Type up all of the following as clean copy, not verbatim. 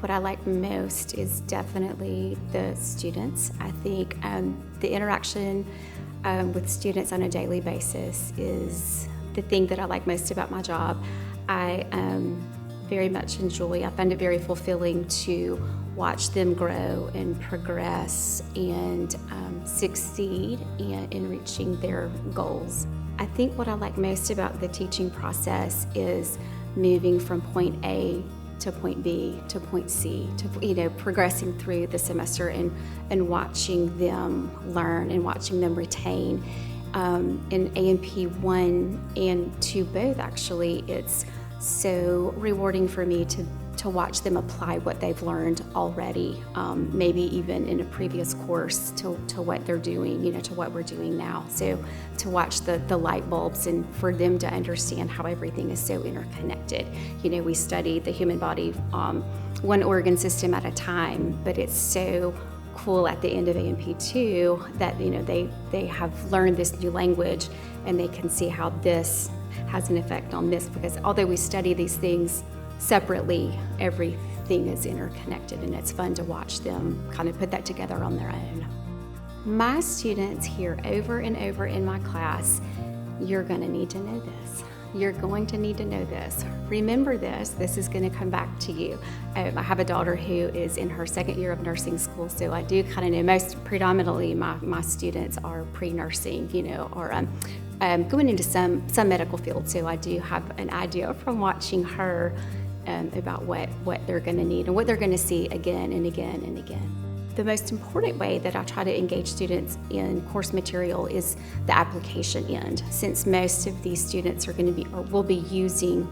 What I like most is definitely the students. I think the interaction with students on a daily basis is the thing that I like most about my job. I very much I find it very fulfilling to watch them grow and progress and succeed in reaching their goals. I think what I like most about the teaching process is moving from point A to point B to point C, to progressing through the semester and watching them learn and watching them retain. In A&P 1 and 2 both, actually, it's so rewarding for me to watch them apply what they've learned already, maybe even in a previous course to what they're doing, to what we're doing now. So to watch the light bulbs and for them to understand how everything is so interconnected. We study the human body one organ system at a time, but it's so cool at the end of A&P 2 that they have learned this new language and they can see how this has an effect on this, because although we study these things separately, everything is interconnected, and it's fun to watch them kind of put that together on their own. My students hear over and over in my class, "You're going to need to know this. You're going to need to know this. Remember this. This is going to come back to you." I have a daughter who is in her second year of nursing school, so I do kind of know most predominantly my students are pre-nursing, or going into some medical field. So I do have an idea from watching her about what they're going to need and what they're going to see again and again and again. The most important way that I try to engage students in course material is the application end, since most of these students will be using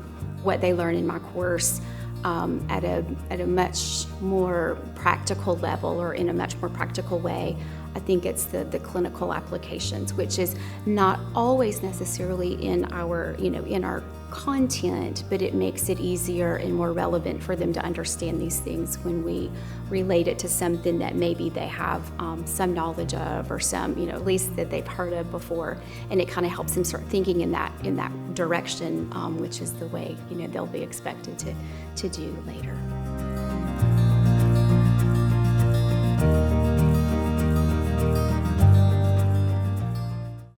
what they learn in my course at a much more practical level or in a much more practical way. I think it's the clinical applications, which is not always necessarily in our content, but it makes it easier and more relevant for them to understand these things when we relate it to something that maybe they have some knowledge of, or some, at least that they've heard of before, and it kind of helps them start thinking in that direction, which is the way they'll be expected to do later.